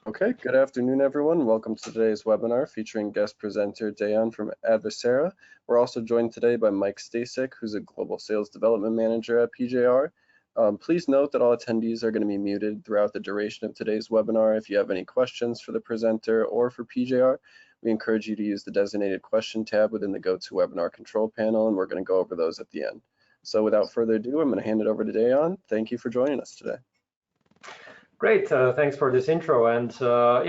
Okay, good afternoon, everyone. Welcome to today's webinar featuring guest presenter Dejan from Advisera. We're also joined today by Mike Stasik, who's a Global Sales Development Manager at PJR. Please note that all attendees are going to be muted throughout the duration of today's webinar. If you have any questions for the presenter or for PJR, we encourage you to use the designated question tab within the GoToWebinar control panel, and we're going to go over those at the end. So without further ado, I'm going to hand it over to Dejan. Thank you for joining us today. Great, thanks for this intro. And I'm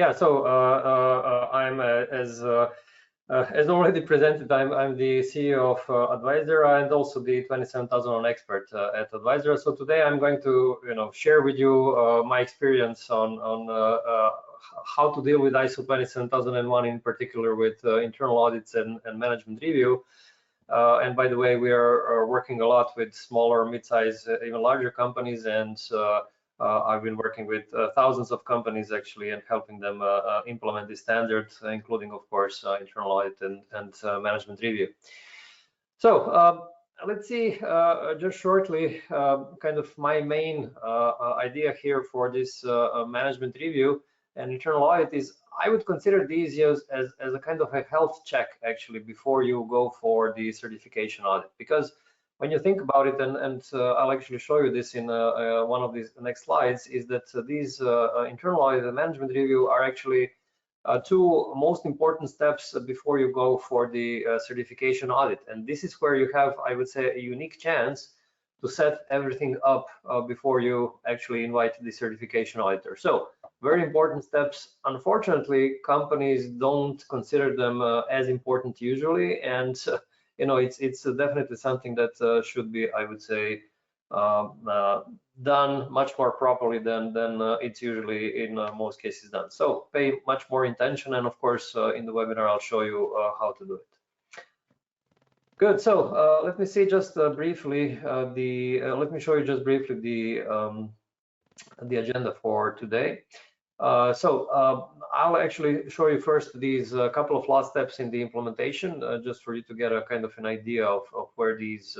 as already presented, I'm the CEO of Advisera and also the 27,000 expert at Advisera. So today I'm going to share with you my experience on how to deal with ISO 27001, in particular with internal audits and management review. And by the way, we are working a lot with smaller, mid-size, even larger companies, and I've been working with thousands of companies actually and helping them implement this standard, including, of course, internal audit and management review. So let's see just shortly kind of my main idea here for this management review and internal audit is I would consider these as a kind of a health check actually before you go for the certification audit, because when you think about it, and I'll actually show you this in one of these next slides, is that these internal audit and management review are actually two most important steps before you go for the certification audit. And this is where you have, I would say, a unique chance to set everything up before you actually invite the certification auditor. So very important steps. Unfortunately, companies don't consider them as important usually, and it's definitely something that should be, I would say, done much more properly than it's usually in most cases done. So pay much more attention, and of course, in the webinar, I'll show you how to do it. Good. So let me see just briefly let me show you just briefly the agenda for today. I'll actually show you first these couple of last steps in the implementation, just for you to get a kind of an idea of where these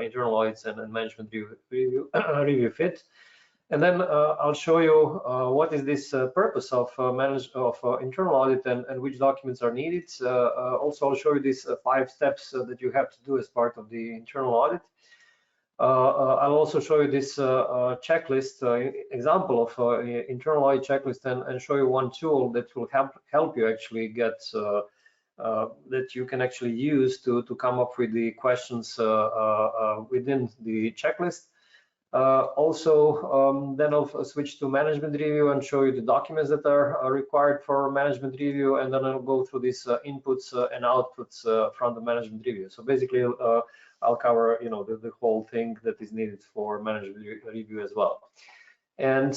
internal audits and management review fit. And then I'll show you what is this purpose of internal audit and which documents are needed. Also, I'll show you these 5 steps that you have to do as part of the internal audit. I'll also show you this checklist example of internal audit checklist and show you one tool that will help you actually get that you can actually use to come up with the questions within the checklist. Then I'll switch to management review and show you the documents that are required for management review, and then I'll go through these inputs and outputs from the management review. So basically, I'll cover the whole thing that is needed for management review as well. And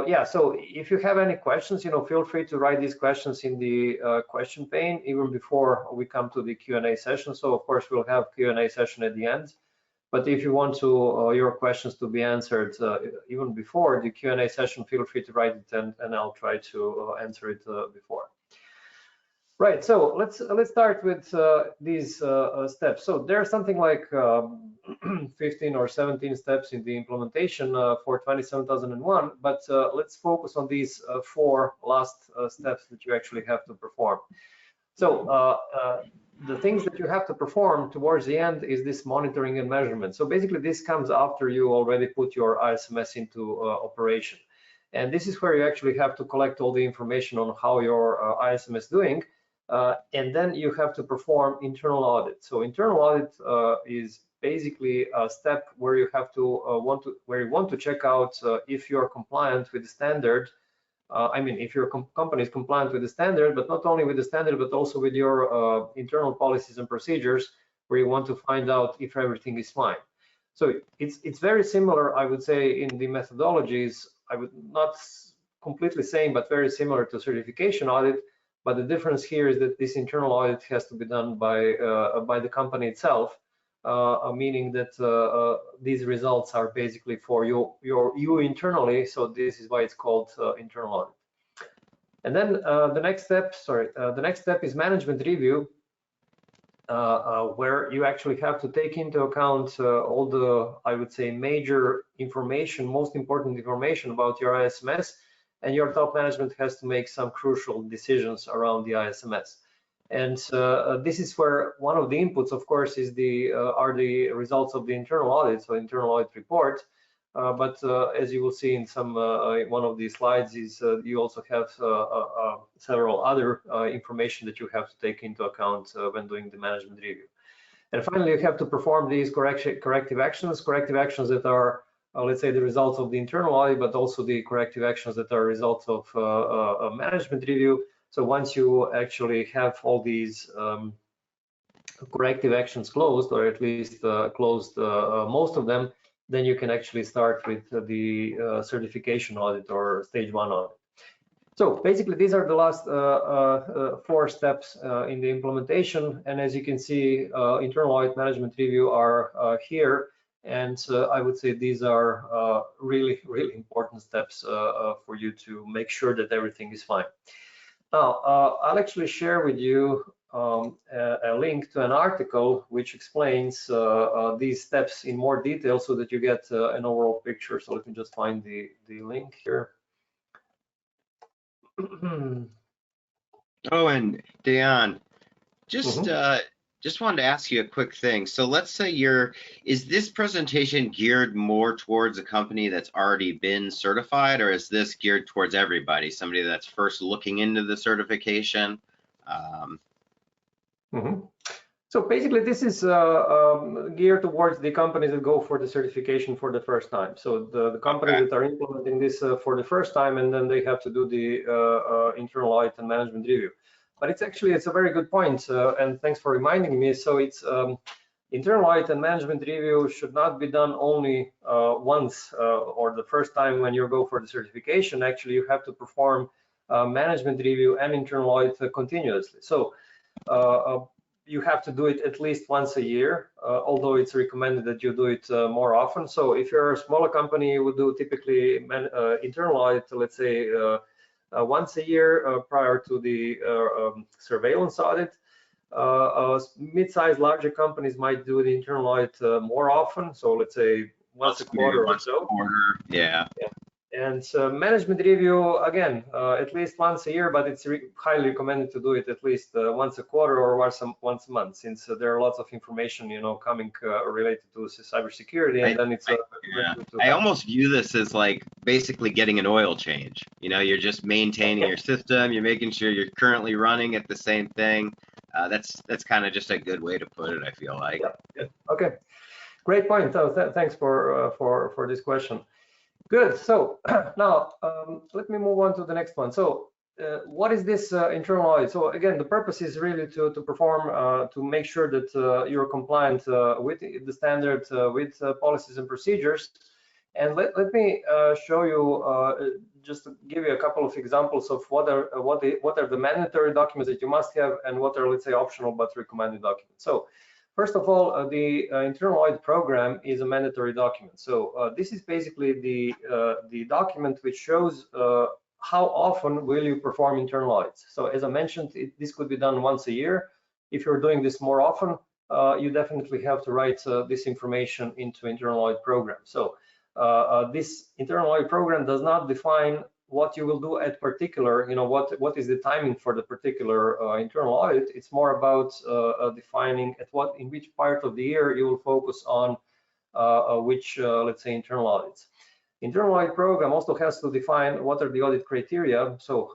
yeah, so if you have any questions, feel free to write these questions in the question pane even before we come to the Q&A session. So of course we'll have Q&A session at the end. But if you want to your questions to be answered even before the Q&A session, feel free to write it and I'll try to answer it before. Right, so let's start with these steps. So there's something like 15 or 17 steps in the implementation for 27001, but let's focus on these 4 last steps that you actually have to perform. So the things that you have to perform towards the end is this monitoring and measurement. So basically this comes after you already put your ISMS into operation. And this is where you actually have to collect all the information on how your ISMS is doing. And then you have to perform internal audit. So internal audit is basically a step where you have to want to check out if you're compliant with the standard. I mean, if your company is compliant with the standard, but not only with the standard, but also with your internal policies and procedures, where you want to find out if everything is fine. So it's very similar, I would say, in the methodologies. I would not completely same, but very similar to certification audit. But the difference here is that this internal audit has to be done by the company itself, meaning that these results are basically for you internally. So this is why it's called internal audit. And then the next step is management review, where you actually have to take into account all the, I would say, major information, most important information about your ISMS, and your top management has to make some crucial decisions around the ISMS. And this is where one of the inputs, of course, is are the results of the internal audit, so internal audit report. But as you will see in one of these slides, you also have several other information that you have to take into account when doing the management review. And finally, you have to perform these corrective actions that are, let's say, the results of the internal audit, but also the corrective actions that are results of a management review. So once you actually have all these corrective actions closed, or at least closed most of them, then you can actually start with the certification audit or stage 1 audit. So basically, these are the last 4 steps in the implementation. And as you can see, internal audit management review are here. And I would say these are really, really important steps for you to make sure that everything is fine. Now, I'll actually share with you a link to an article which explains these steps in more detail so that you get an overall picture. So let me just find the link here. Oh, and Dejan, just wanted to ask you a quick thing. So let's say is this presentation geared more towards a company that's already been certified, or is this geared towards everybody, somebody that's first looking into the certification? So basically, this is geared towards the companies that go for the certification for the first time. So the companies that are implementing this for the first time, and then they have to do the internal audit and management review. But it's a very good point, and thanks for reminding me. So it's internal audit and management review should not be done only once or the first time when you go for the certification. Actually, you have to perform management review and internal audit continuously. So you have to do it at least once a year, although it's recommended that you do it more often. So if you're a smaller company, you would do typically internal audit, let's say once a year prior to the surveillance audit. Mid-sized, larger companies might do the internal audit more often. So let's say once a quarter or so. Yeah. And management review, again, at least once a year, but it's highly recommended to do it at least once a quarter or once a month, since there are lots of information, coming related to cybersecurity, and then it's. I almost view this as like basically getting an oil change. You're just maintaining your system. You're making sure you're currently running at the same thing. That's kind of just a good way to put it, I feel like. Yeah. Okay, great point. Thanks for this question. Good. So now let me move on to the next one. So what is this internal audit? So again, the purpose is really to perform, to make sure that you're compliant with the standard, with policies and procedures. And let me show you, just to give you a couple of examples of what are the mandatory documents that you must have, and what are, let's say, optional but recommended documents. So first of all, the internal audit program is a mandatory document. So this is basically the document which shows how often will you perform internal audits. So as I mentioned, this could be done once a year. If you're doing this more often, you definitely have to write this information into internal audit program. So this internal audit program does not define what you will do at particular, what is the timing for the particular internal audit. It's more about defining in which part of the year you will focus on which, let's say, internal audits. Internal audit program also has to define what are the audit criteria. So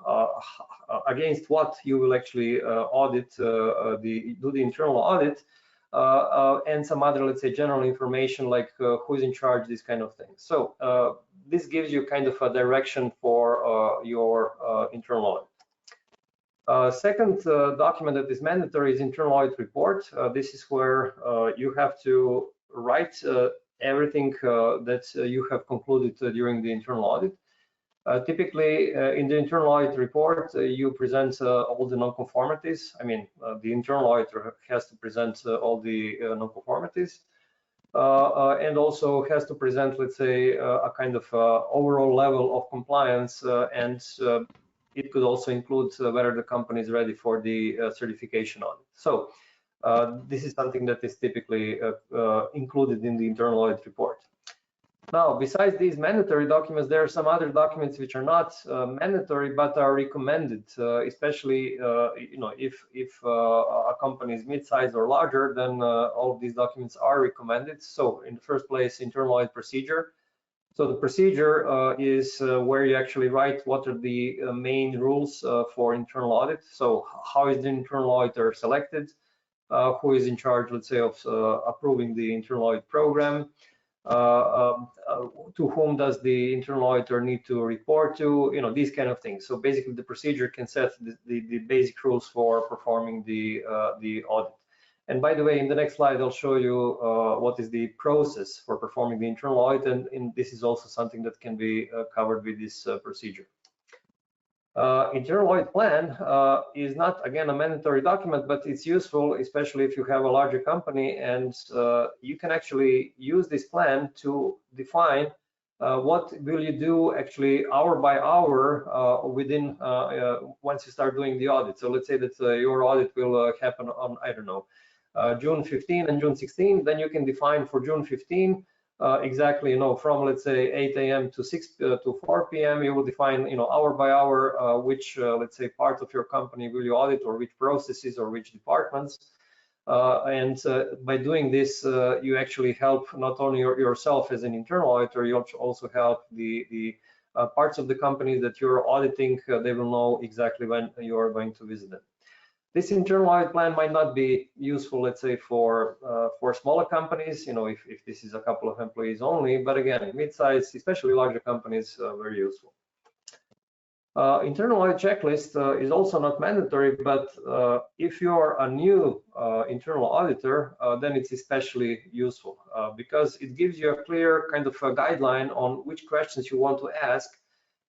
against what you will actually audit, do the internal audit, and some other, let's say, general information like who's in charge, these kind of things. So this gives you kind of a direction for your internal audit. Second document that is mandatory is internal audit report. This is where you have to write everything that you have concluded during the internal audit. Typically, in the internal audit report, you present all the non-conformities. I mean, the internal auditor has to present all the non-conformities, and also has to present, let's say, a kind of overall level of compliance, and it could also include whether the company is ready for the certification audit. So this is something that is typically included in the internal audit report. Now, besides these mandatory documents, there are some other documents which are not mandatory but are recommended, especially if a company is mid-sized or larger, then all of these documents are recommended. So, in the first place, internal audit procedure. So the procedure is where you actually write what are the main rules for internal audit. So how is the internal auditor selected? Who is in charge, let's say, of approving the internal audit program? To whom does the internal auditor need to report to? These kind of things. So basically, the procedure can set the basic rules for performing the audit. And by the way, in the next slide, I'll show you what is the process for performing the internal audit, and this is also something that can be covered with this procedure. Internal audit plan is not, again, a mandatory document, but it's useful, especially if you have a larger company, and you can actually use this plan to define what will you do actually hour by hour within once you start doing the audit. So let's say that your audit will happen on, I don't know, June 15 and June 16, then you can define for June 15 exactly, from let's say 8 a.m. to 4 p.m. you will define, hour by hour which let's say part of your company will you audit, or which processes or which departments. And by doing this, you actually help not only yourself as an internal auditor, you also help the parts of the company that you're auditing. They will know exactly when you are going to visit them. This internal audit plan might not be useful, let's say, for smaller companies, if this is a couple of employees only, but again, mid-size, especially larger companies, very useful. Internal audit checklist is also not mandatory, but if you're a new internal auditor, then it's especially useful because it gives you a clear kind of a guideline on which questions you want to ask,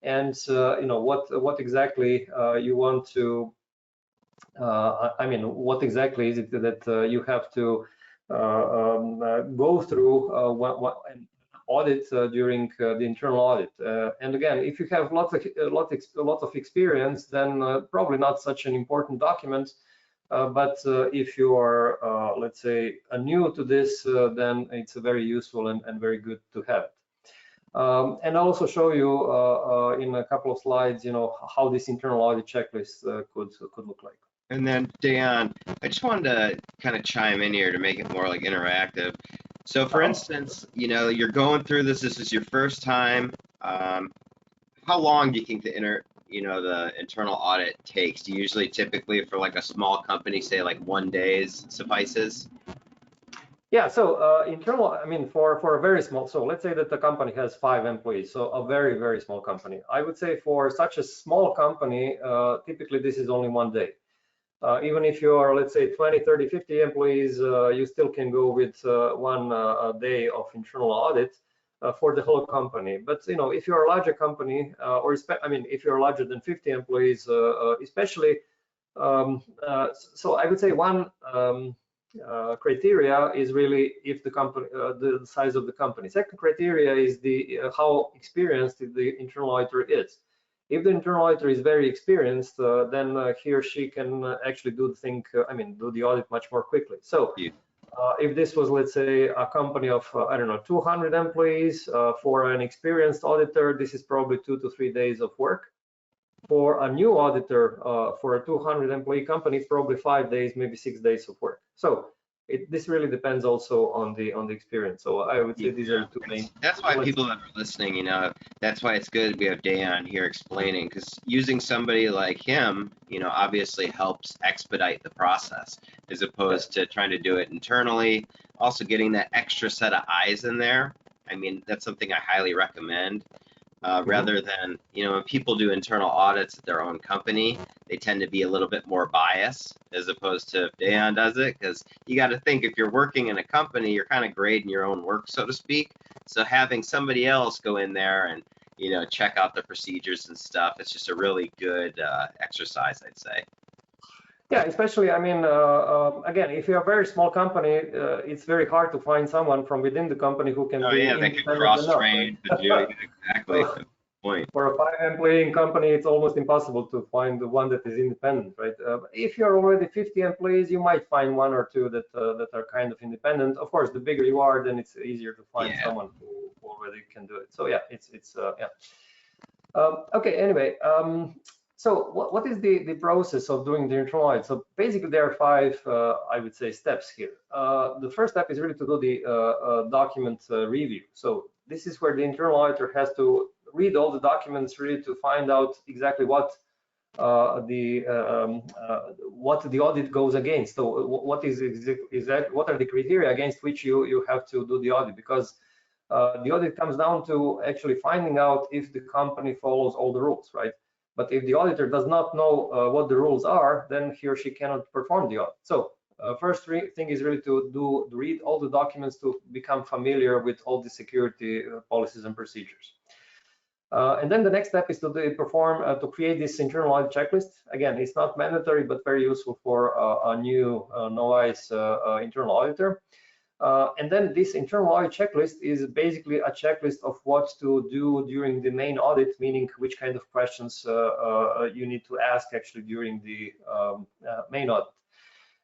and what exactly you want to what exactly is it that you have to go through an audit during the internal audit? And again, if you have a lot of experience, then probably not such an important document. But if you are, let's say, new to this, then it's very useful and very good to have. And I'll also show you in a couple of slides, how this internal audit checklist could look like. And then, Dejan, I just wanted to kind of chime in here to make it more like interactive. So, for instance, you're going through this. This is your first time. How long do you think the internal audit takes? Do you usually typically for like a small company, say like 1 day suffices? Yeah, so internal, for a very small, so let's say that the company has 5 employees, so a very, very small company. I would say for such a small company, typically this is only 1 day. Even if you are, let's say, 20, 30, 50 employees, you still can go with 1 day of internal audit for the whole company. But, if you're a larger company, if you're larger than 50 employees, especially, so I would say one criteria is really if the company, the size of the company. Second criteria is the how experienced the internal auditor is. If the internal auditor is very experienced, then he or she can actually do the audit much more quickly. So if this was, let's say, a company of, 200 employees, for an experienced auditor, this is probably 2 to 3 days of work. For a new auditor, for a 200 employee company, it's probably 5 days, maybe 6 days of work. So this really depends also on the experience. So I would say these are 2 main. That's why people that are listening, that's why it's good we have Dejan here explaining, because using somebody like him, obviously helps expedite the process as opposed to trying to do it internally. Also getting that extra set of eyes in there. That's something I highly recommend. Rather than, when people do internal audits at their own company, they tend to be a little bit more biased as opposed to if Dejan does it, because you got to think if you're working in a company, you're kind of grading your own work, so to speak. So having somebody else go in there and, check out the procedures and stuff, it's just a really good exercise, I'd say. Yeah, especially, again, if you're a very small company, it's very hard to find someone from within the company who can be they can cross-train. Exactly. Good point. For a 5-employee company, it's almost impossible to find the one that is independent, right? If you're already 50 employees, you might find 1 or 2 that are kind of independent. Of course, the bigger you are, then it's easier to find someone who whether you can do it. So yeah, it's yeah. Okay, anyway, so what is the process of doing the internal audit? So basically there are 5, I would say, steps here. The first step is really to do the document review. So this is where the internal auditor has to read all the documents really to find out exactly what the audit goes against. So what is exactly, what are the criteria against which you have to do the audit? Because the audit comes down to actually finding out if the company follows all the rules, right? But if the auditor does not know what the rules are, then he or she cannot perform the audit. So first thing is really to read all the documents to become familiar with all the security policies and procedures. And then the next step is to to create this internal audit checklist. Again, it's not mandatory, but very useful for a new novice internal auditor. And then this internal audit checklist is basically a checklist of what to do during the main audit, meaning which kind of questions you need to ask actually during the main audit.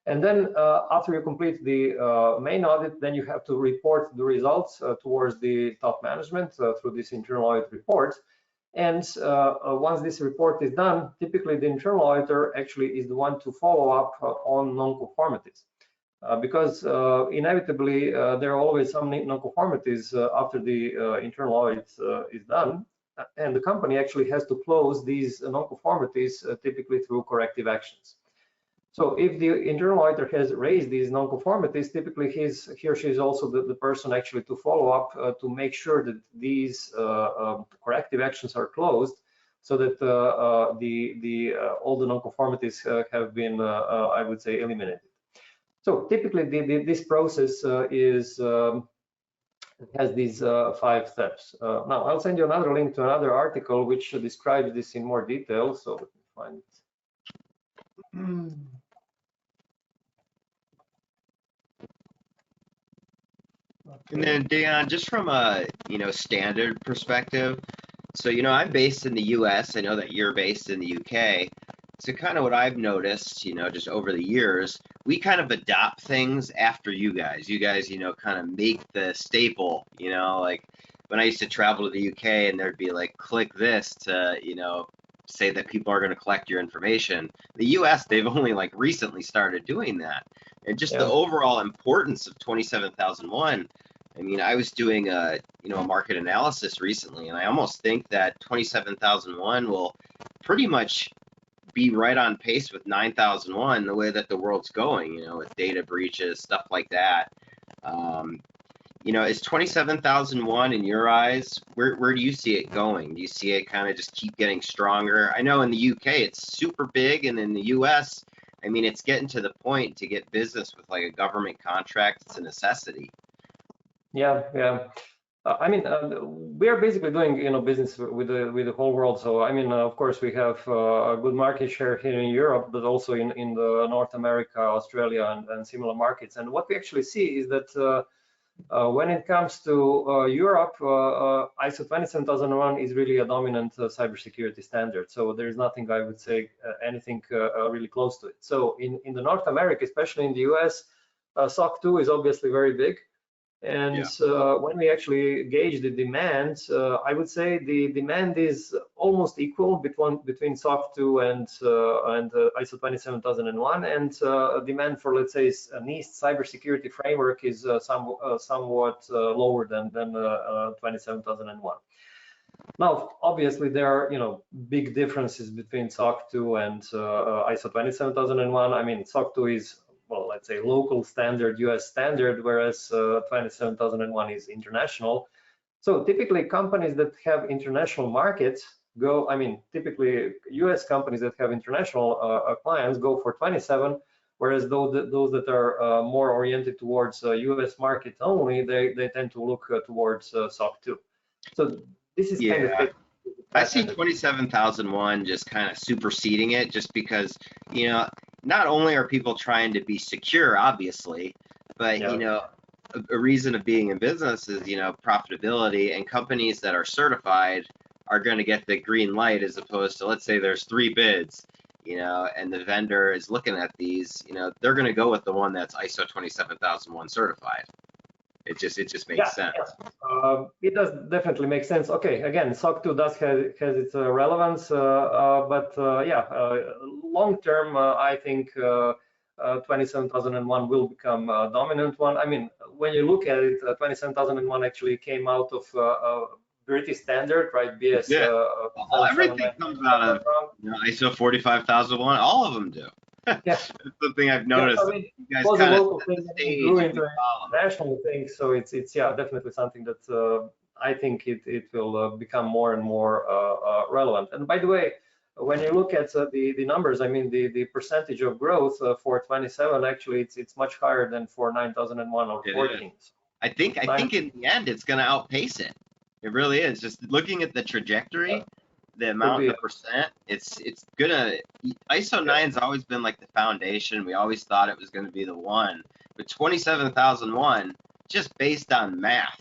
And then after you complete the main audit, then you have to report the results towards the top management through this internal audit report. And once this report is done, typically the internal auditor actually is the one to follow up on non-conformities. Because inevitably there are always some non-conformities after the internal audit is done, and the company actually has to close these non-conformities typically through corrective actions. So if the internal auditor has raised these non-conformities, typically he or she is also the person actually to follow up to make sure that these corrective actions are closed, so that all the non-conformities have been, I would say, eliminated. So typically this process has these 5 steps. Now I'll send you another link to another article which describes this in more detail. So let me find it. And then Dejan, just from a standard perspective, so I'm based in the U.S. I know that you're based in the U.K. So kind of what I've noticed, just over the years, we kind of adopt things after you guys. You guys, kind of make the staple. Like when I used to travel to the U.K. and there'd be like, click this to say that people are going to collect your information. The U.S. they've only like recently started doing that, and just the overall importance of 27001. I mean, I was doing a market analysis recently, and I almost think that 27001 will pretty much be right on pace with 9001, the way that the world's going, with data breaches, stuff like that. Is 27001 in your eyes, where do you see it going? Do you see it kind of just keep getting stronger? I know in the UK it's super big, and in the US, I mean, it's getting to the point to get business with like a government contract. It's a necessity. Yeah. I mean, we are basically doing business with the whole world. So I mean, of course, we have a good market share here in Europe, but also in the North America, Australia, and similar markets. And what we actually see is that when it comes to Europe, ISO 27001 is really a dominant cybersecurity standard. So there is nothing, I would say, anything really close to it. So in the North America, especially in the US, SOC 2 is obviously very big. And when we actually gauge the demand, I would say the demand is almost equal between SOC 2 and ISO 27001, and demand for, let's say, a NIST cybersecurity framework is somewhat lower than 27001. Now, obviously, there are big differences between SOC 2 and ISO 27001. I mean, SOC 2 is, well, let's say, local standard, US standard, whereas 27001 is international. So typically companies that have international markets typically US companies that have international clients go for 27, whereas those that are more oriented towards US market only, they tend to look towards SOC 2. So this is kind of I see 27001 just kind of superseding it, just because, not only are people trying to be secure, obviously, but, a reason of being in business is, profitability, and companies that are certified are going to get the green light, as opposed to, let's say there's 3 bids, and the vendor is looking at these, they're going to go with the one that's ISO 27001 certified. It just makes sense. Yeah. It does definitely make sense. Okay, again, SOC 2 does has its relevance, but long term, I think 27001 will become a dominant one. I mean, when you look at it, 27001 actually came out of British standard, right? BS. Yeah. Well, everything comes out of ISO 45001. All of them do. Yeah. That's the thing I've noticed. I mean, You guys it was a kind of local thing, it grew into a national thing, so it's definitely something that I think it will become more and more relevant. And by the way, when you look at the numbers, I mean the percentage of growth for 27, actually it's much higher than for 9001 or 14. I think in the end it's going to outpace it. It really is. Just looking at the trajectory, the amount, the percent, it's gonna. ISO 9's always been like the foundation. We always thought it was going to be the one, but 27001, just based on math,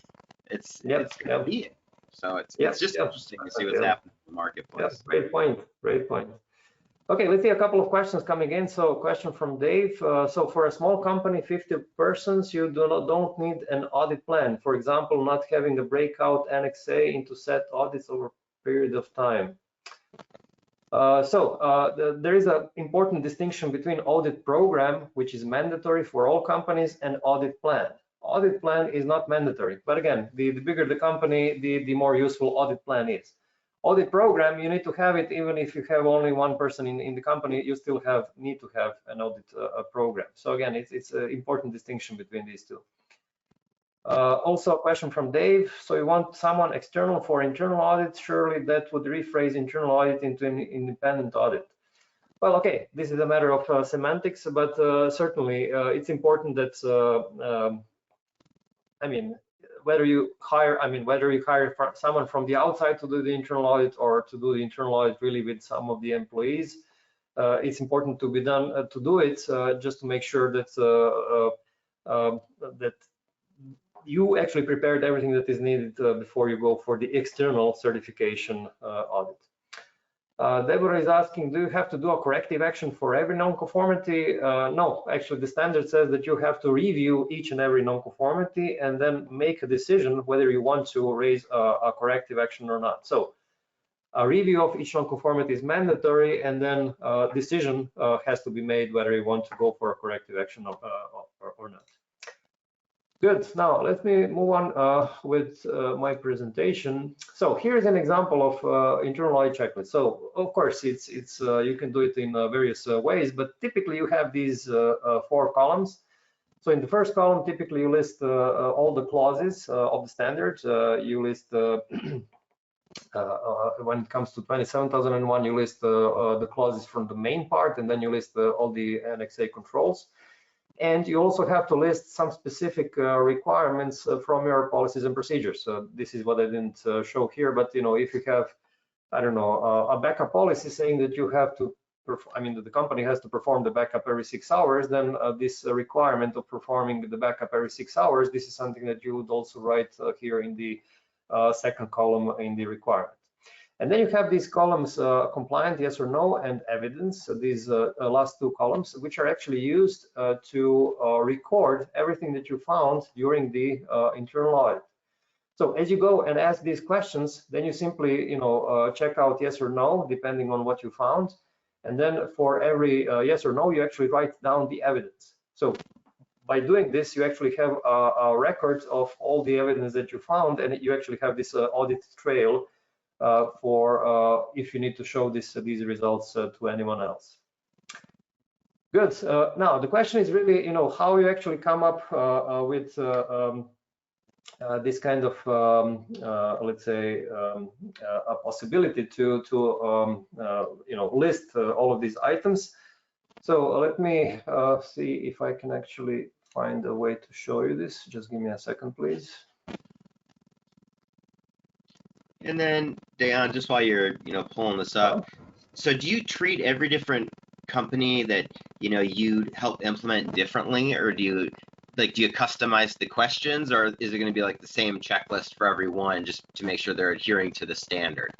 it's gonna be it. So it's just interesting to see what's happening in the marketplace. Yes, great point. Great point. Okay, let's see a couple of questions coming in. So, question from Dave. So, for a small company, 50 persons, you don't need an audit plan. For example, not having a breakout Annex A into set audits over a period of time. There is an important distinction between audit program, which is mandatory for all companies, and audit plan. Audit plan is not mandatory, but again, the bigger the company, the more useful audit plan is. Audit program, you need to have it even if you have only one person in the company, you still need to have an audit program. So again, it's an important distinction between these two. Also a question from Dave. So you want someone external for internal audit? Surely that would rephrase internal audit into an independent audit. Well, okay, this is a matter of semantics, but certainly it's important that I mean, whether you hire someone from the outside to do the internal audit or to do the internal audit really with some of the employees, it's important to be done to do it just to make sure that that you actually prepared everything that is needed before you go for the external certification audit. Deborah is asking, do you have to do a corrective action for every non-conformity? No, actually the standard says that you have to review each and every non-conformity and then make a decision whether you want to raise a corrective action or not. So a review of each non-conformity is mandatory, and then a decision has to be made whether you want to go for a corrective action or not. Good. Now let me move on with my presentation. So here's an example of internal audit checklist. So of course it's you can do it in various ways, but typically you have these 4 columns. So in the first column, typically you list all the clauses of the standards. You list when it comes to 27001, you list the clauses from the main part, and then you list all the Annex A controls. And you also have to list some specific requirements from your policies and procedures. So this is what I didn't show here, but you know, if you have, I don't know, a backup policy saying that you have to, that the company has to perform the backup every 6 hours, then this requirement of performing the backup every 6 hours, this is something that you would also write here in the second column in the requirement. And then you have these columns, compliant, yes or no, and evidence, these last 2 columns, which are actually used to record everything that you found during the internal audit. So as you go and ask these questions, then you simply, check out yes or no, depending on what you found. And then for every yes or no, you actually write down the evidence. So by doing this, you actually have a record of all the evidence that you found, and you actually have this audit trail for if you need to show these results to anyone else. Good. Now the question is really, how you actually come up with this kind of, let's say, a possibility to list all of these items. So let me see if I can actually find a way to show you this. Just give me a second, please. And then, Dejan, just while you're, pulling this up, so do you treat every different company that, you help implement differently, or do you customize the questions, or is it going to be like the same checklist for everyone just to make sure they're adhering to the standard?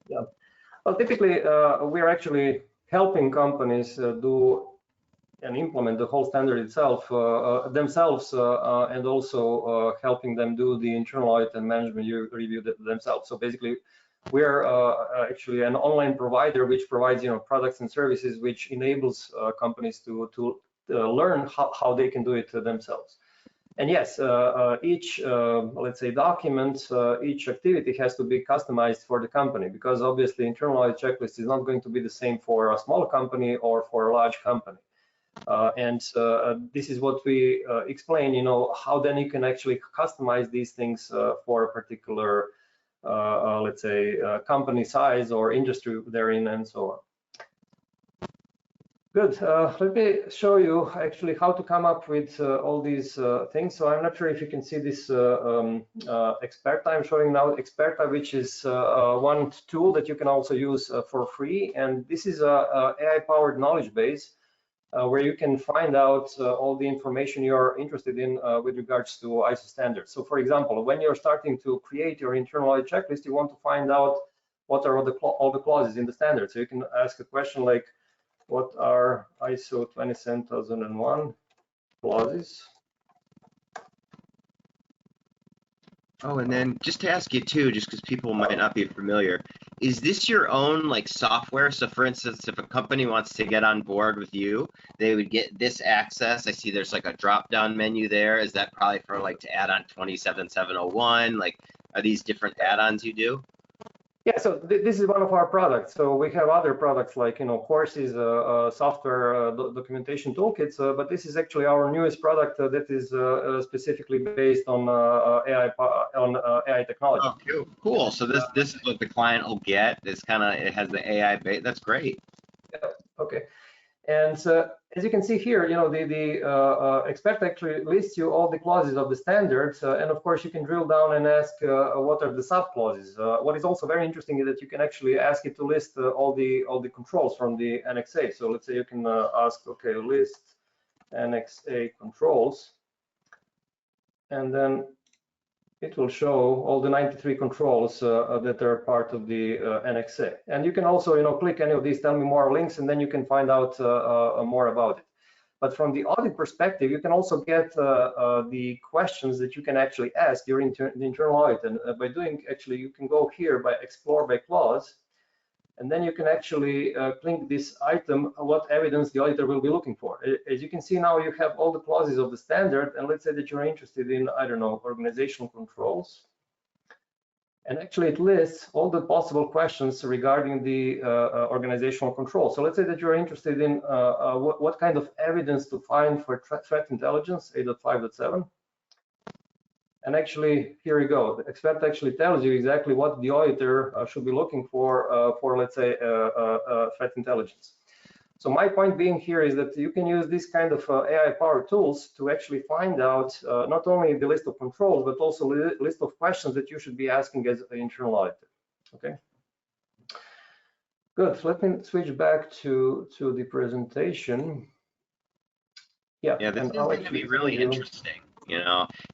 Yeah. Well, typically, we're actually helping companies do and implement the whole standard itself themselves, and also helping them do the internal audit and management review themselves. So basically, we're actually an online provider which provides products and services which enables companies to learn how they can do it themselves. And yes, each, let's say, document, each activity has to be customized for the company, because obviously internal audit checklist is not going to be the same for a small company or for a large company. And this is what we explain, how then you can actually customize these things for a particular, let's say, company size or industry they're in, and so on. Good. Let me show you actually how to come up with all these things. So I'm not sure if you can see this Experta. I'm showing now Experta, which is one tool that you can also use for free. And this is a AI-powered knowledge base where you can find out all the information you're interested in with regards to ISO standards. So for example, when you're starting to create your internal audit checklist, you want to find out what are all the clauses in the standard. So you can ask a question like, what are ISO 27001 clauses? Oh, and then just to ask you too, just because people might not be familiar, is this your own like software? So for instance, if a company wants to get on board with you, they would get this access. I see there's like a drop-down menu there. Is that probably for like to add on 27701? Like, are these different add-ons you do? Yeah, so this is one of our products. So we have other products like, courses, software documentation toolkits, but this is actually our newest product that is specifically based on AI technology. Oh, cool. So this is what the client will get. It's kind of, it has the AI base. That's great. Yeah, okay. And as you can see here, the Experta actually lists you all the clauses of the standards, and of course you can drill down and ask what are the sub clauses. What is also very interesting is that you can actually ask it to list all the controls from the Annex A. So let's say you can ask, okay, list Annex A controls, and then it will show all the 93 controls that are part of the Annex A. And you can also, click any of these tell me more links, and then you can find out more about it. But from the audit perspective, you can also get the questions that you can actually ask during the internal audit. And by doing, actually, you can go here by explore by clause, and then you can actually click this item, what evidence the auditor will be looking for. As you can see now, you have all the clauses of the standard, and let's say that you're interested in, I don't know, organizational controls. And actually it lists all the possible questions regarding the organizational control. So let's say that you're interested in what kind of evidence to find for threat intelligence, 8.5.7. And actually, here we go. The Experta actually tells you exactly what the auditor should be looking for let's say, threat intelligence. So my point being here is that you can use this kind of AI-powered tools to actually find out not only the list of controls, but also the list of questions that you should be asking as an internal auditor. Okay. Good. Let me switch back to the presentation. Yeah. Yeah, this is going to be really interesting.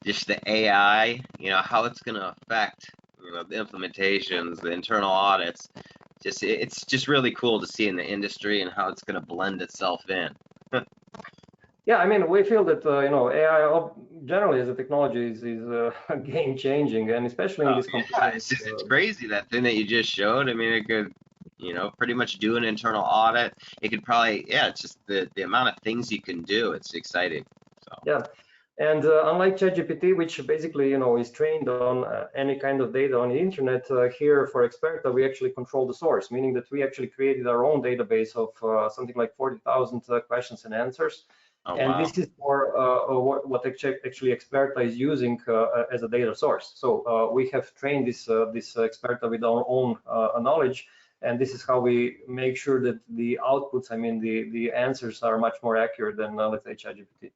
Just the AI, how it's going to affect the implementations, the internal audits. It's just really cool to see in the industry and how it's going to blend itself in. Yeah, I mean, we feel that AI generally as a technology is game changing, and especially in this compliance. It's crazy, that thing that you just showed. I mean, it could pretty much do an internal audit. It could probably, it's just the amount of things you can do. It's exciting. So. Yeah. And unlike ChatGPT, which basically, is trained on any kind of data on the internet, here for Experta, we actually control the source, meaning that we actually created our own database of something like 40,000 questions and answers. Oh, and wow. This is for what actually Experta is using as a data source. So we have trained this Experta with our own knowledge, and this is how we make sure that the outputs, I mean, the answers are much more accurate than, let's say, ChatGPT.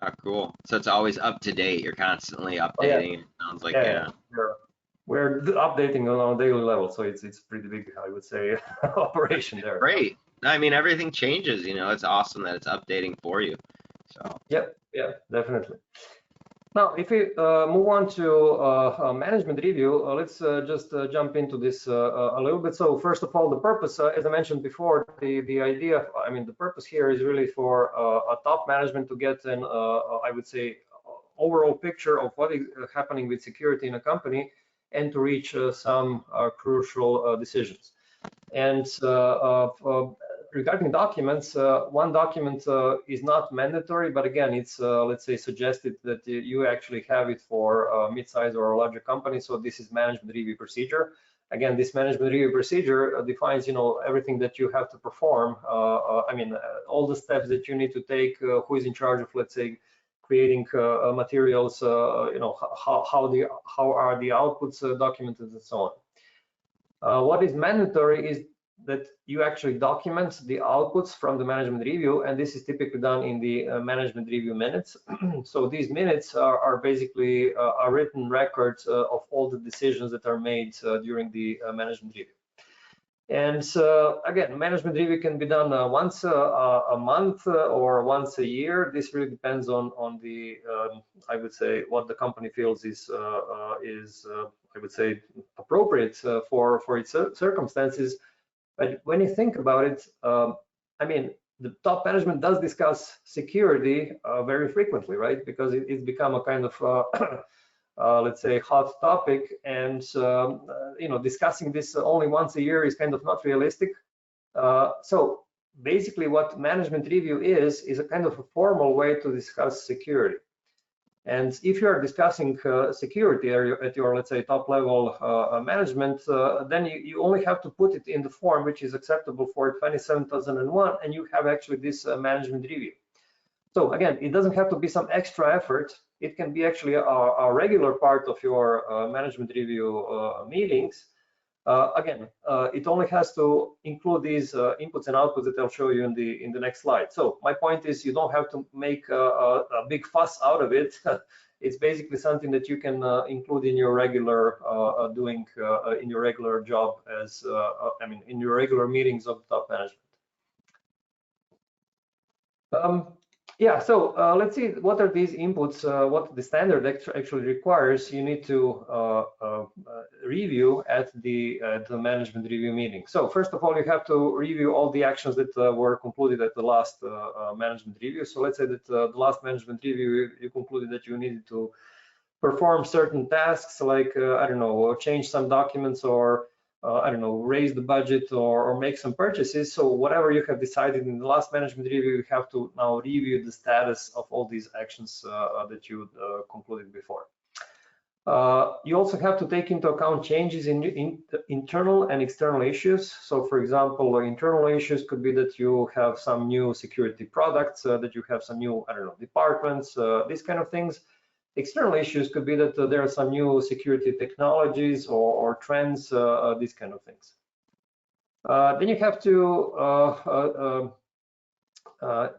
Oh, cool. So it's always up to date. You're constantly updating. It sounds like, yeah. We're updating on a daily level, so it's pretty big, I would say, operation there. Great. I mean, everything changes. It's awesome that it's updating for you. So. Yeah, definitely. Now, if we move on to management review, let's just jump into this a little bit. So first of all, the purpose, as I mentioned before, the idea, I mean, the purpose here is really for a top management to get an, I would say, overall picture of what is happening with security in a company and to reach some crucial decisions. And regarding documents, one document is not mandatory, but again, it's let's say suggested that you actually have it for a mid-size or a larger company. So this is management review procedure. Again, this management review procedure defines, everything that you have to perform. I mean, all the steps that you need to take. Who is in charge of, let's say, creating materials? How are the outputs documented and so on. What is mandatory is that you actually document the outputs from the management review, and this is typically done in the management review minutes. So these minutes are basically a written record of all the decisions that are made during the management review. And again, management review can be done once a month or once a year. This really depends on the, I would say, what the company feels is I would say, appropriate for its circumstances. But when you think about it, I mean, the top management does discuss security very frequently, right? Because it's become a kind of let's say, hot topic, and discussing this only once a year is kind of not realistic. So basically, what management review is a kind of a formal way to discuss security. And if you are discussing security at your, let's say, top level management, then you only have to put it in the form which is acceptable for 27001, and you have actually this management review. So again, it doesn't have to be some extra effort. It can be actually a regular part of your management review meetings. Again, it only has to include these inputs and outputs that I'll show you in the next slide. So my point is, you don't have to make a big fuss out of it. It's basically something that you can include in your regular doing in your regular job as I mean, in your regular meetings of top management. Yeah, so let's see, what are these inputs, what the standard actually requires you need to review at the management review meeting. So first of all, you have to review all the actions that were concluded at the last management review. So let's say that the last management review, you concluded that you needed to perform certain tasks like, I don't know, change some documents, or I don't know, raise the budget, or make some purchases. So whatever you have decided in the last management review, you have to now review the status of all these actions that you concluded before. You also have to take into account changes in internal and external issues. So for example, internal issues could be that you have some new security products, that you have some new, I don't know, departments, these kind of things. External issues could be that there are some new security technologies or trends, these kind of things. Then you have to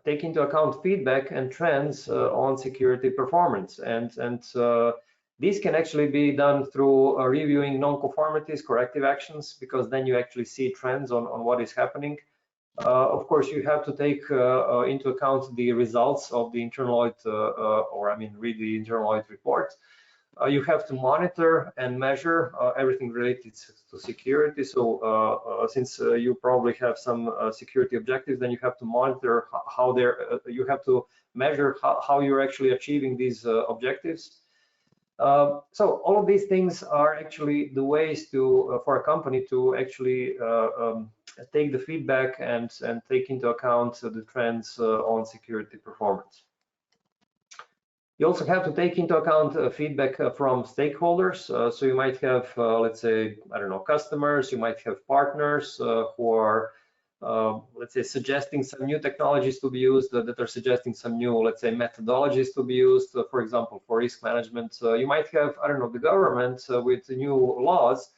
take into account feedback and trends on security performance, and these can actually be done through reviewing non-conformities, corrective actions, because then you actually see trends on what is happening. Of course, you have to take into account the results of the internal audit, or I mean, read the internal audit report. You have to monitor and measure everything related to security. So since you probably have some security objectives, then you have to monitor how they're, you have to measure how you're actually achieving these objectives. So all of these things are actually the ways to for a company to actually take the feedback and take into account the trends on security performance. You also have to take into account feedback from stakeholders. So you might have, let's say, I don't know, customers, you might have partners who are, let's say, suggesting some new technologies to be used, that are suggesting some new, let's say, methodologies to be used, for example, for risk management. You might have, I don't know, the government with new laws,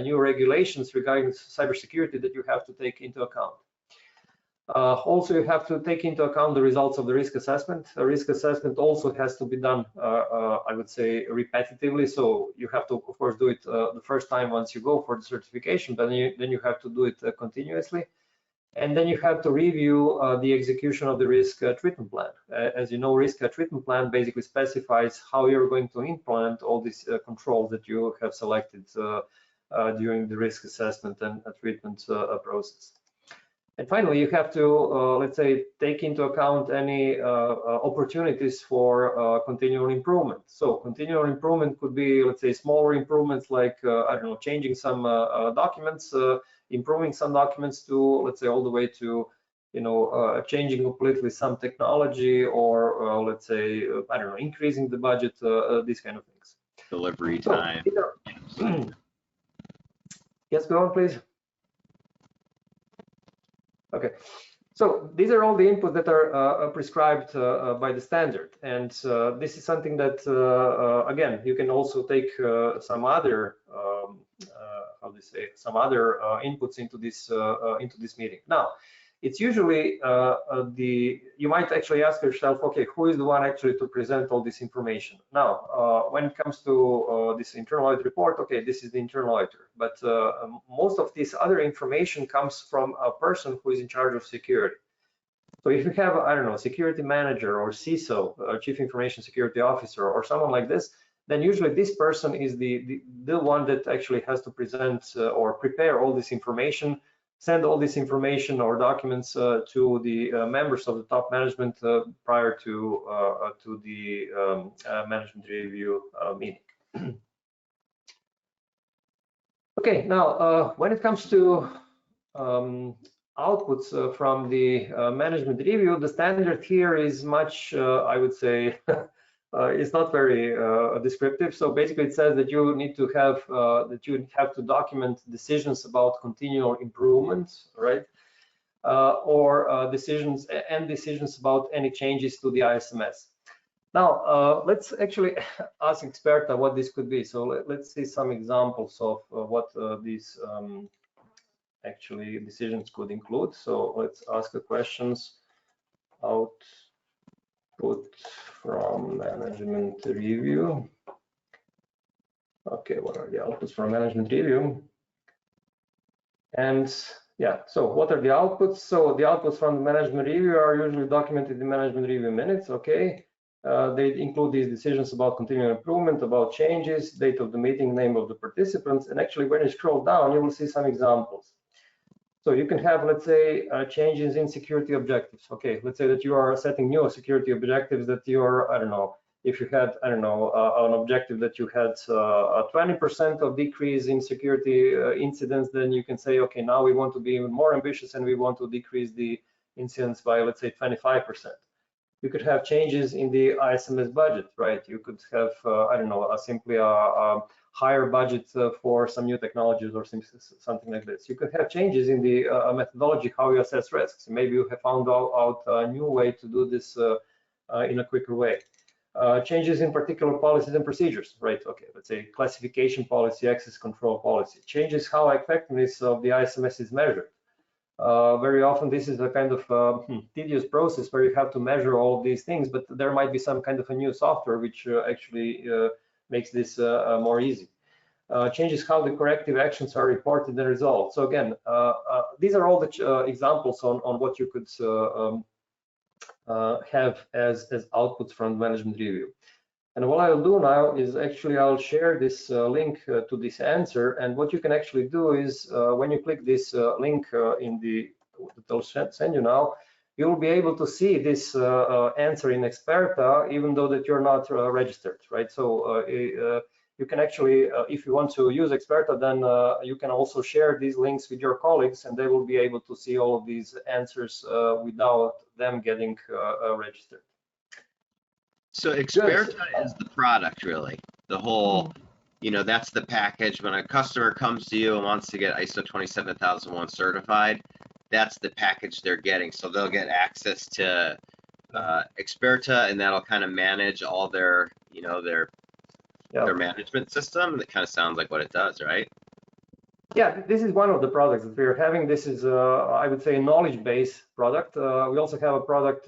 new regulations regarding cybersecurity that you have to take into account. Also, you have to take into account the results of the risk assessment. A risk assessment also has to be done, I would say, repetitively. So you have to, of course, do it the first time once you go for the certification, but then you have to do it continuously. And then you have to review the execution of the risk treatment plan. As you know, risk treatment plan basically specifies how you're going to implement all these controls that you have selected during the risk assessment and treatment process. And finally, you have to, let's say, take into account any opportunities for continual improvement. So continual improvement could be, let's say, smaller improvements like, I don't know, changing some documents, improving some documents to, let's say, all the way to, you know, changing completely some technology, or let's say, I don't know, increasing the budget, these kind of things. Delivery time. So, yes, go on, please. Okay, so these are all the inputs that are prescribed by the standard, and this is something that again, you can also take some other how do you say, some other inputs into this meeting. Now, it's usually you might actually ask yourself, okay, who is the one actually to present all this information? Now, when it comes to this internal audit report, okay, this is the internal auditor, but most of this other information comes from a person who is in charge of security. So if you have, I don't know, security manager or CISO, Chief Information Security Officer, or someone like this, then usually this person is the one that actually has to present or prepare all this information, send all this information or documents to the members of the top management prior to the management review meeting. Okay, now when it comes to outputs from the management review, the standard here is much, I would say, it's not very descriptive. So basically, it says that you need to have to document decisions about continual improvements, right? Or decisions about any changes to the ISMS. Now, let's actually ask Experta what this could be. So let's see some examples of what these actually decisions could include. So let's ask the questions. Output from management review. Okay, what are the outputs from management review? And yeah, so what are the outputs? So the outputs from the management review are usually documented in management review minutes. Okay, they include these decisions about continual improvement, about changes, date of the meeting, name of the participants, and actually when you scroll down, you will see some examples. So you can have, let's say, changes in security objectives. Okay, let's say that you are setting new security objectives that you're, I don't know, if you had, I don't know, an objective that you had a 20% of decrease in security incidents, then you can say, okay, now we want to be even more ambitious and we want to decrease the incidents by, let's say, 25%. You could have changes in the ISMS budget, right? You could have, I don't know, simply a higher budget for some new technologies or something like this. You could have changes in the methodology, how you assess risks. Maybe you have found out a new way to do this in a quicker way. Changes in particular policies and procedures, right? Okay, let's say classification policy, access control policy. Changes how effectiveness of the ISMS is measured. Very often this is a kind of tedious process where you have to measure all of these things, but there might be some kind of a new software which actually makes this more easy. Changes how the corrective actions are reported and resolved. So again, these are all the examples on what you could have as outputs from management review. And what I'll do now is actually I'll share this link to this answer. And what you can actually do is when you click this link in the that I'll send you now, you'll be able to see this answer in Experta, even though that you're not registered, right? So you can actually, if you want to use Experta, then you can also share these links with your colleagues, and they will be able to see all of these answers without them getting registered. So Experta is the product, really. The whole, you know, that's the package. When a customer comes to you and wants to get ISO 27001 certified, that's the package they're getting. So they'll get access to Experta, and that'll kind of manage all their, you know, their management system. That kind of sounds like what it does, right? Yeah, this is one of the products that we're having. This is, I would say, a knowledge-based product. We also have a product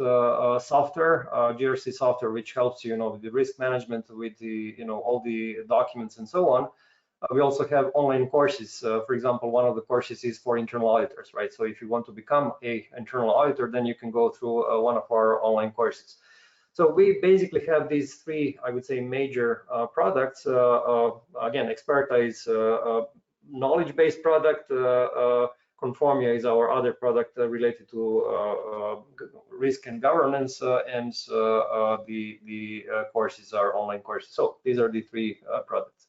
software, GRC software, which helps you, you know, with the risk management, with the, you know, all the documents and so on. We also have online courses. For example, one of the courses is for internal auditors, right? So if you want to become an internal auditor, then you can go through one of our online courses. So we basically have these three, I would say, major products. Again, Experta is a knowledge-based product. Conformia is our other product related to risk and governance, and the courses are online courses. So these are the three products.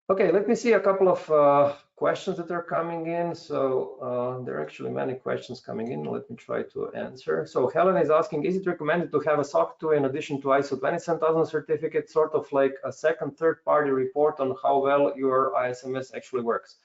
Okay, let me see a couple of questions that are coming in. So there are actually many questions coming in. Let me try to answer. So Helen is asking, is it recommended to have a SOC 2 in addition to ISO 27000 certificate, sort of like a second, third-party report on how well your ISMS actually works?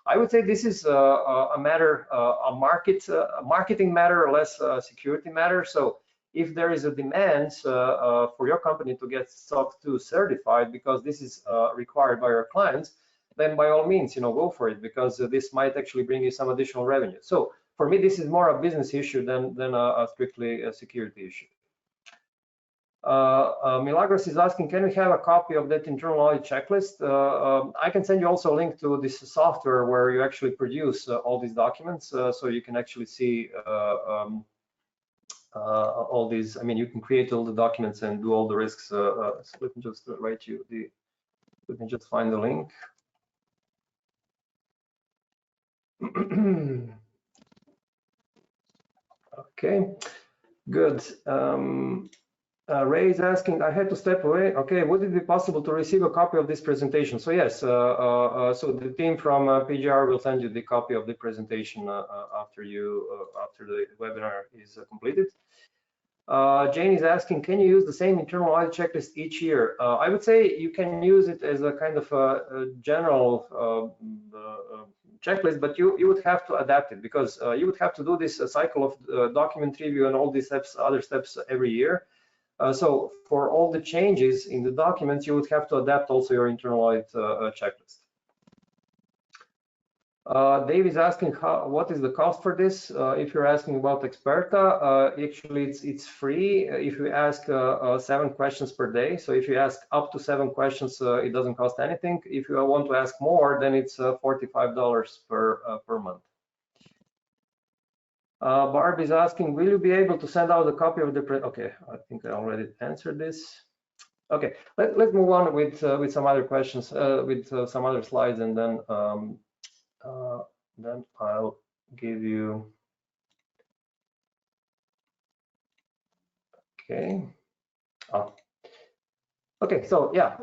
I would say this is a matter, a marketing matter, less a security matter. So if there is a demand for your company to get SOC 2 certified, because this is required by your clients, then by all means, go for it, because this might actually bring you some additional revenue. So for me, this is more a business issue than a strictly a security issue. Milagros is asking, can we have a copy of that internal audit checklist? I can send you also a link to this software where you actually produce all these documents, so you can actually see all these. I mean, you can create all the documents and do all the risks. So let me just write you the. Let me just find the link. Okay, good. Ray is asking, I had to step away. Okay, would it be possible to receive a copy of this presentation? So yes, so the team from PGR will send you the copy of the presentation after the webinar is completed. Jane is asking, can you use the same internal audit checklist each year? I would say you can use it as a kind of a general checklist, but you would have to adapt it, because you would have to do this cycle of document review and all these steps, other steps every year. So for all the changes in the documents, you would have to adapt also your internal audit checklist. Dave is asking, what is the cost for this? If you're asking about Experta, actually it's free if you ask 7 questions per day. So if you ask up to 7 questions, it doesn't cost anything. If you want to ask more, then it's $45 per month. Barb is asking, will you be able to send out a copy of the okay, I think I already answered this. Okay, let's move on with some other questions, with some other slides, and then I'll give you. Okay. Okay, so yeah,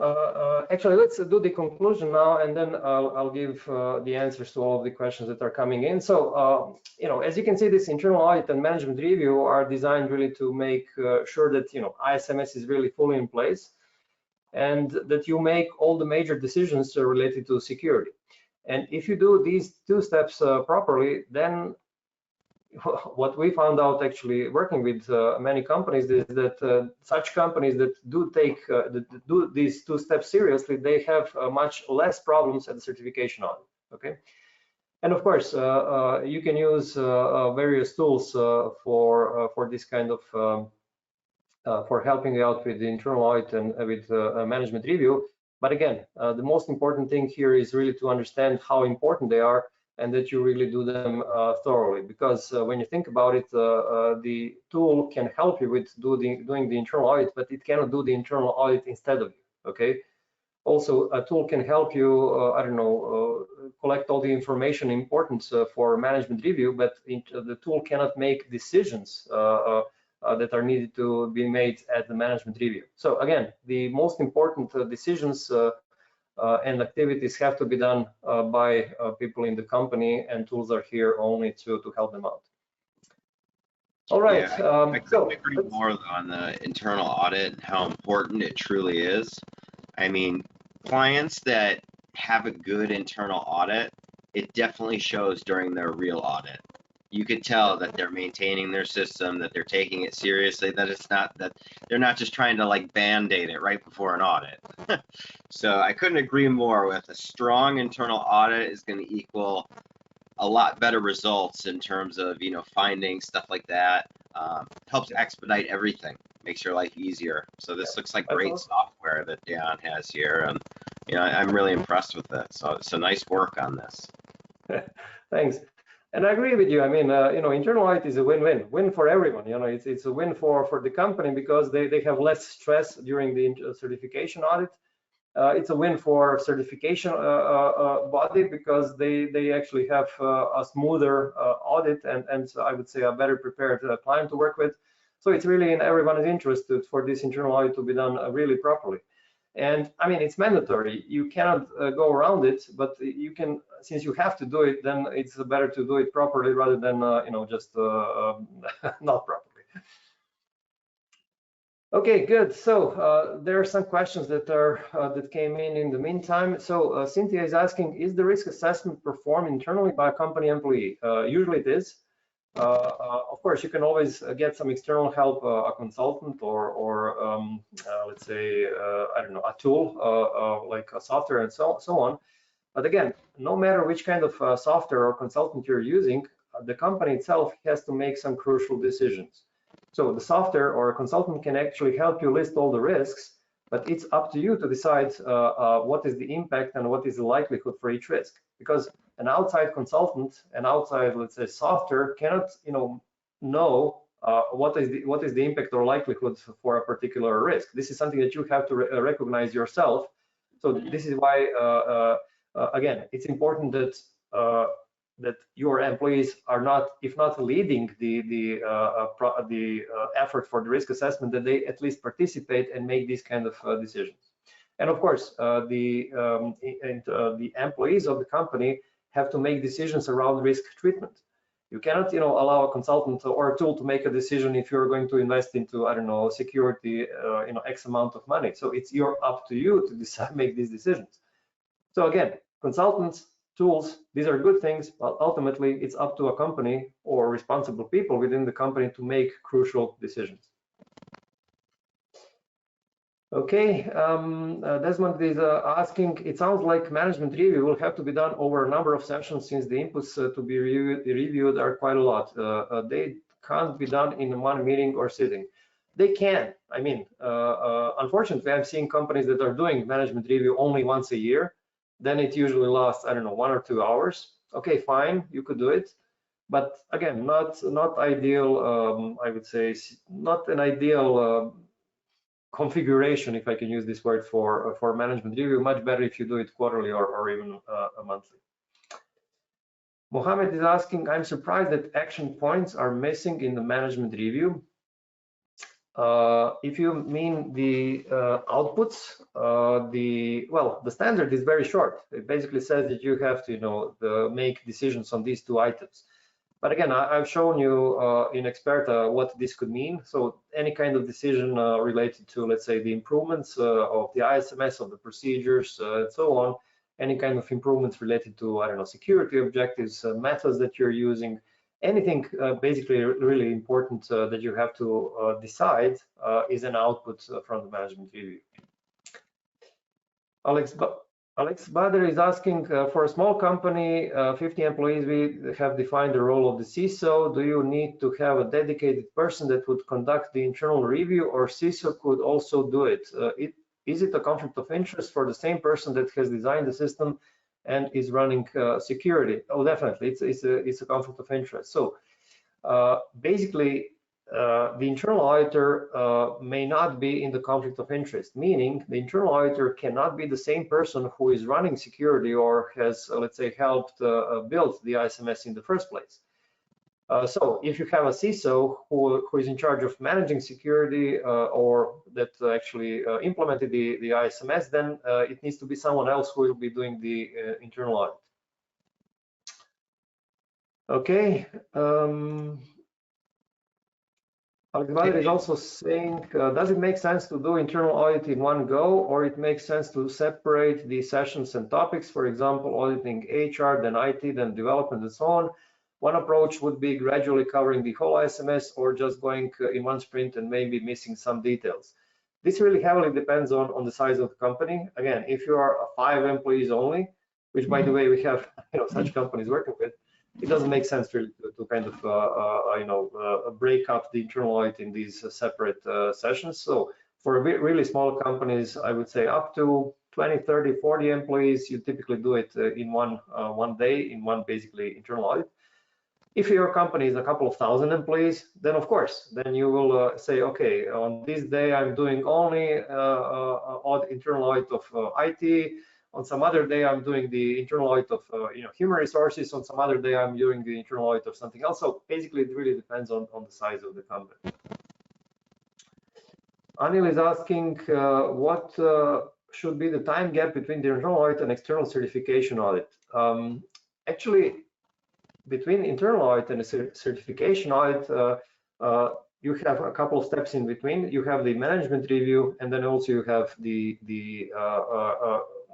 actually, let's do the conclusion now, and then I'll give the answers to all of the questions that are coming in. So, as you can see, this internal audit and management review are designed really to make sure that, ISMS is really fully in place, and that you make all the major decisions related to security. And if you do these 2 steps properly, then what we found out actually working with many companies is that such companies that do take do these 2 steps seriously, they have much less problems at the certification audit. Okay, and of course you can use various tools for this kind of for helping you out with the internal audit and with management review. But again, the most important thing here is really to understand how important they are, and that you really do them thoroughly, because when you think about it, the tool can help you with doing the internal audit, but it cannot do the internal audit instead of you. Okay. Also, a tool can help you, I don't know, collect all the information important for management review, but the tool cannot make decisions that are needed to be made at the management review. So again, the most important decisions and activities have to be done by people in the company, and tools are here only to help them out. All right. Yeah, I couldn't agree more on the internal audit and how important it truly is. I mean, clients that have a good internal audit, it definitely shows during their real audit. You could tell that they're maintaining their system, that they're taking it seriously, that it's not that they're not just trying to like band-aid it right before an audit. So I couldn't agree more with a strong internal audit is going to equal a lot better results in terms of, finding stuff like that. Helps expedite everything, makes your life easier. So this looks like great software that Dejan has here. I'm really impressed with it. So nice work on this. Thanks. And I agree with you. I mean, internal audit is a win-win for everyone. It's a win for the company because they have less stress during the certification audit. It's a win for certification body because they actually have a smoother audit and I would say a better prepared client to work with. So it's really in everyone's interest for this internal audit to be done really properly. And I mean, it's mandatory. You cannot go around it, but you can, since you have to do it, then it's better to do it properly rather than, just not properly. Okay, good. So there are some questions that came in the meantime. So Cynthia is asking, is the risk assessment performed internally by a company employee? Usually it is. Of course, you can always get some external help, a consultant or let's say, I don't know, a tool like a software and so on. But again, no matter which kind of software or consultant you're using, the company itself has to make some crucial decisions. So the software or a consultant can actually help you list all the risks, but it's up to you to decide what is the impact and what is the likelihood for each risk. Because an outside consultant, an outside, let's say, software cannot, know what is the impact or likelihood for a particular risk. This is something that you have to recognize yourself. So this is why, again, it's important that that your employees are not, if not leading the effort for the risk assessment, that they at least participate and make these kind of decisions. And of course, the employees of the company have to make decisions around risk treatment. You cannot, allow a consultant or a tool to make a decision if you're going to invest into, I don't know, security, X amount of money. So it's up to you to decide, make these decisions. So again, consultants, tools, these are good things, but ultimately it's up to a company or responsible people within the company to make crucial decisions. Okay, Desmond is asking, it sounds like management review will have to be done over a number of sessions since the inputs to be reviewed are quite a lot. They can't be done in one meeting or sitting. They can. I mean, unfortunately, I'm seeing companies that are doing management review only once a year. Then it usually lasts, I don't know, 1 or 2 hours. Okay, fine, you could do it. But again, not ideal, I would say, not an ideal configuration, if I can use this word, for management review. Much better if you do it quarterly or even monthly. Mohammed is asking, I'm surprised that action points are missing in the management review. If you mean the outputs, the standard is very short. It basically says that you have to, make decisions on these 2 items. But again, I've shown you in Experta what this could mean. So any kind of decision related to, let's say, the improvements of the ISMS, of the procedures, and so on, any kind of improvements related to, I don't know, security objectives, methods that you're using, anything basically really important that you have to decide is an output from the management review. Alex Bader is asking, for a small company, 50 employees, we have defined the role of the CISO. Do you need to have a dedicated person that would conduct the internal review, or CISO could also do it? Is it a conflict of interest for the same person that has designed the system and is running security? Oh, definitely, it's a conflict of interest. So basically, the internal auditor may not be in the conflict of interest, meaning the internal auditor cannot be the same person who is running security or has, let's say, helped build the ISMS in the first place. So if you have a CISO who is in charge of managing security or that actually implemented the ISMS, then it needs to be someone else who will be doing the internal audit. Okay. Alexander is also saying, does it make sense to do internal audit in one go, or it makes sense to separate the sessions and topics, for example, auditing HR, then IT, then development, and so on? One approach would be gradually covering the whole ISMS, or just going in one sprint and maybe missing some details. This really heavily depends on the size of the company. Again, if you are 5 employees only, which by the way, we have such companies working with, it doesn't make sense really to kind of break up the internal audit in these separate sessions. So for really small companies, I would say up to 20, 30, 40 employees, you typically do it in one day, in one basically internal audit. If your company is a couple of thousand employees, then of course, then you will say, okay, on this day I'm doing only internal audit of IT. On some other day I'm doing the internal audit of human resources. On some other day I'm doing the internal audit of something else. So basically, it really depends on the size of the company. Anil is asking what should be the time gap between the internal audit and external certification audit. Actually, between internal audit and certification audit, you have a couple of steps in between. You have the management review, and then also you have the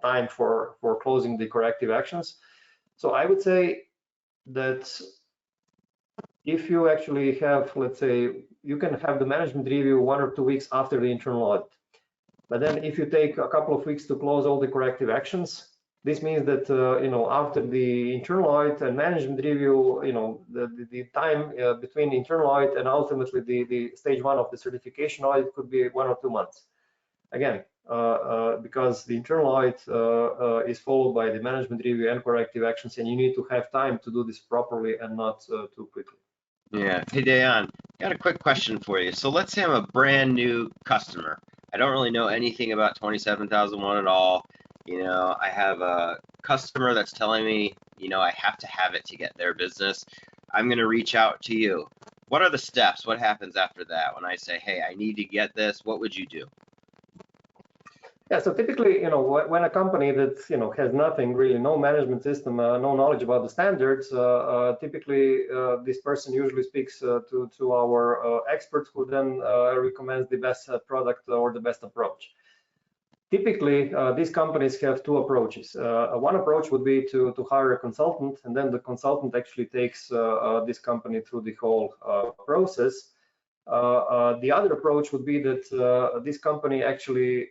time for closing the corrective actions. So I would say that if you actually have, let's say, you can have the management review 1 or 2 weeks after the internal audit. But then if you take a couple of weeks to close all the corrective actions, this means that after the internal audit and management review, the time between internal audit and ultimately the stage 1 of the certification audit could be 1 or 2 months. Again, because the internal audit is followed by the management review and corrective actions, and you need to have time to do this properly and not too quickly. Yeah. Hey, Dejan, got a quick question for you. So let's say I'm a brand new customer. I don't really know anything about 27001 at all. I have a customer that's telling me, I have to have it to get their business. I'm going to reach out to you. What are the steps? What happens after that? When I say, hey, I need to get this, what would you do? Yeah, so typically, when a company that, has nothing really, no management system, no knowledge about the standards, typically this person usually speaks to our experts who then recommends the best product or the best approach. Typically, these companies have 2 approaches. One approach would be to hire a consultant, and then the consultant actually takes this company through the whole process. The other approach would be that this company actually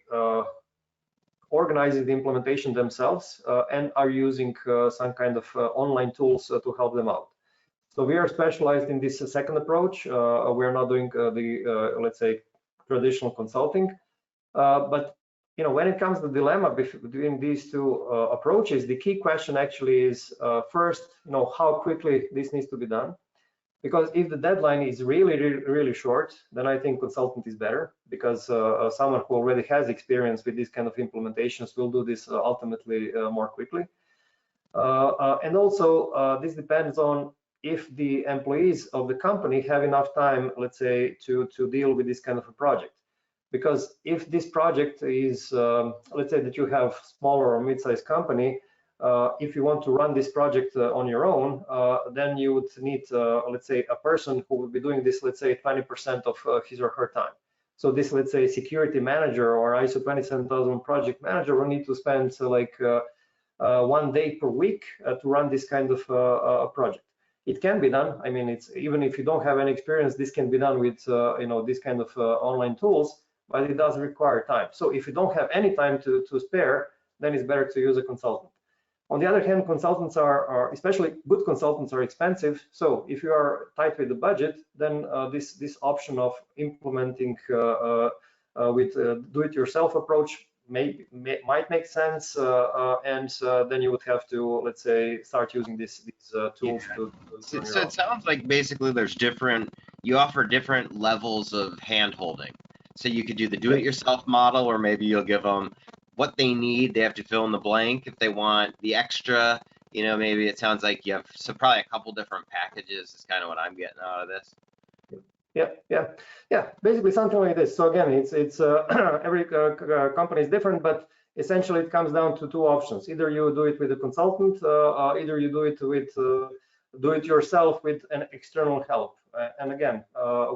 organizing the implementation themselves and are using some kind of online tools to help them out. So we are specialized in this second approach. We are not doing the, let's say, traditional consulting. But when it comes to the dilemma between these 2 approaches, the key question actually is first, how quickly this needs to be done. Because if the deadline is really short, then I think consultant is better, because someone who already has experience with these kind of implementations will do this ultimately more quickly. And also, this depends on if the employees of the company have enough time, let's say, to deal with this kind of a project. Because if this project is, let's say that you have smaller or mid-sized company, if you want to run this project on your own, then you would need, let's say, a person who would be doing this, let's say, 20% of his or her time. So this, let's say, security manager or ISO 27000 project manager will need to spend like 1 day per week to run this kind of project. It can be done. I mean, it's even if you don't have any experience, this can be done with this kind of online tools, but it does require time. So if you don't have any time to spare, then it's better to use a consultant. On the other hand, consultants are especially good consultants are expensive. So if you are tight with the budget, then this option of implementing with do-it-yourself approach might make sense, and then you would have to, let's say, start using these tools. Yeah. So it sounds like basically you offer different levels of hand-holding. So you could do the do-it-yourself model, or maybe you'll give them what they need. They have to fill in the blank. If they want the extra, maybe it sounds like you have probably a couple different packages is kind of what I'm getting out of this. Yeah. Basically something like this. So again, it's every company is different, but essentially it comes down to 2 options. Either you do it with a consultant, either you do it with do it yourself with an external help. And again,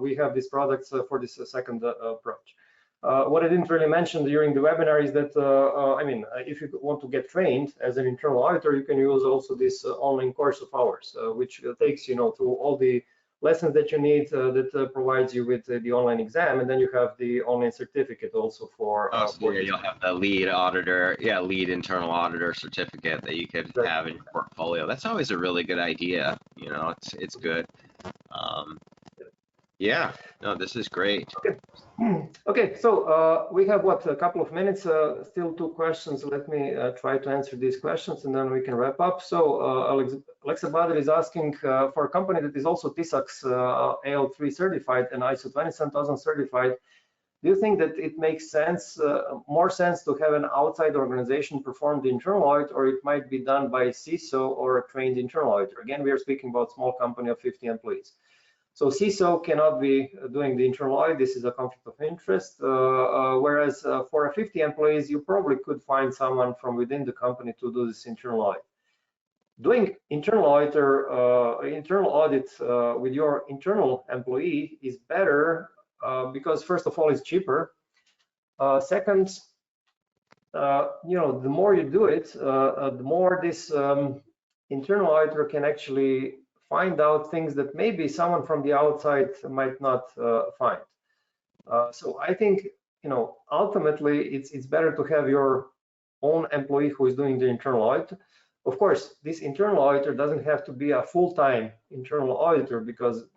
we have these products for this second approach. What I didn't really mention during the webinar is that, I mean, if you want to get trained as an internal auditor, you can use also this online course of ours, which takes you through all the lessons that you need, that provides you with the online exam, and then you have the online certificate also for. So yeah, you'll have the lead auditor, lead internal auditor certificate that you could have in your portfolio. That's always a really good idea. It's good. Yeah, no, this is great. Okay. Okay, so we have what, a couple of minutes, still 2 questions. Let me try to answer these questions and then we can wrap up. So Alexa Bader is asking for a company that is also TISAX AL3 certified and ISO 27000 certified. Do you think that it makes sense, more sense to have an outside organization perform the internal audit, or it might be done by CISO or a trained internal auditor? Again, we are speaking about small company of 50 employees. So CISO cannot be doing the internal audit. This is a conflict of interest. Whereas for 50 employees, you probably could find someone from within the company to do this internal audit. Doing internal audit with your internal employee is better because first of all, it's cheaper. Second, the more you do it, the more this internal auditor can actually find out things that maybe someone from the outside might not find. So I think, ultimately it's better to have your own employee who is doing the internal audit. Of course, this internal auditor doesn't have to be a full-time internal auditor because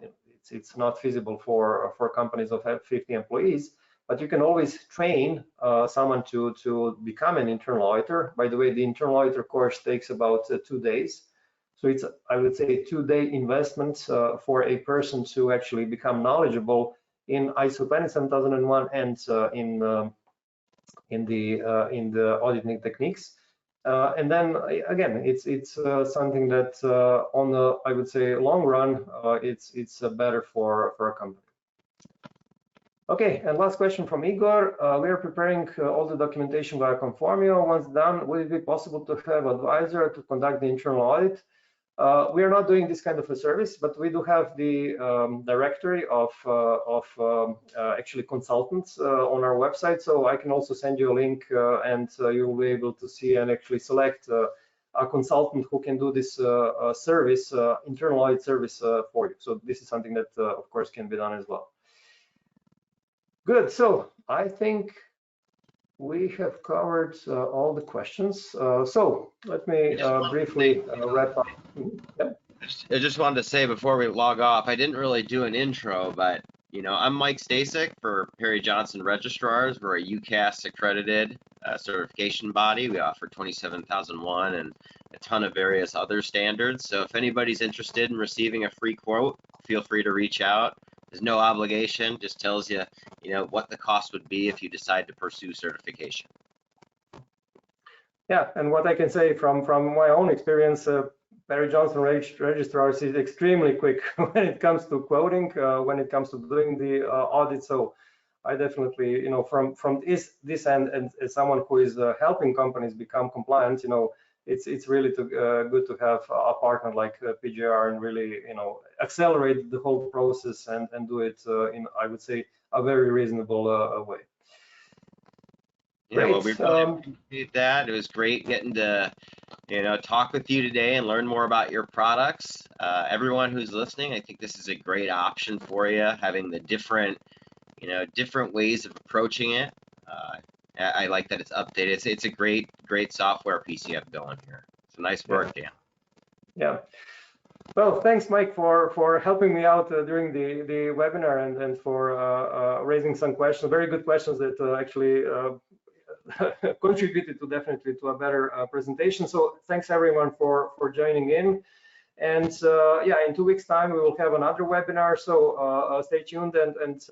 it's not feasible for companies of 50 employees. But you can always train someone to become an internal auditor. By the way, the internal auditor course takes about 2 days. So it's, I would say, a 2-day investment for a person to actually become knowledgeable in ISO 27001 and in the auditing techniques. And then again, it's something that on the, I would say, long run, it's better for a company. Okay, and last question from Igor. We are preparing all the documentation via Conformio. Once done, will it be possible to have Advisera to conduct the internal audit? We are not doing this kind of a service, but we do have the directory of actually consultants on our website. So I can also send you a link and you will be able to see and actually select a consultant who can do this service, internal audit service for you. So this is something that, of course, can be done as well. Good, so I think we have covered all the questions. So let me briefly wrap up. Yep. I just wanted to say before we log off, I didn't really do an intro, but I'm Mike Stasik for Perry Johnson Registrars. We're a UCAS accredited certification body. We offer 27001 and a ton of various other standards. So if anybody's interested in receiving a free quote, feel free to reach out. There's no obligation, just tells you, what the cost would be if you decide to pursue certification. Yeah, and what I can say from my own experience, Perry Johnson Registrars is extremely quick when it comes to quoting, when it comes to doing the audit. So I definitely, from this end, and as someone who is helping companies become compliant, it's really good to have a partner like PGR and really, accelerate the whole process and do it in, I would say, a very reasonable way. Yeah, well, we really appreciate that. It was great getting to, talk with you today and learn more about your products. Everyone who's listening, I think this is a great option for you, having the different ways of approaching it. I like that it's updated. It's a great software piece you have going here. It's a nice work, Dan. Yeah. Well, thanks, Mike, for helping me out during the webinar and for raising some questions, very good questions that actually contributed definitely to a better presentation. So thanks everyone for joining in. And yeah, in 2 weeks' time we will have another webinar. So stay tuned, and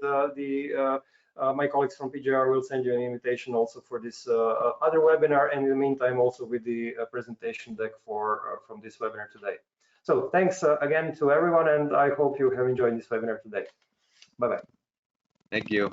my colleagues from PGR will send you an invitation also for this other webinar, and in the meantime also with the presentation deck from this webinar today. So thanks again to everyone, and I hope you have enjoyed this webinar today. Bye-bye. Thank you.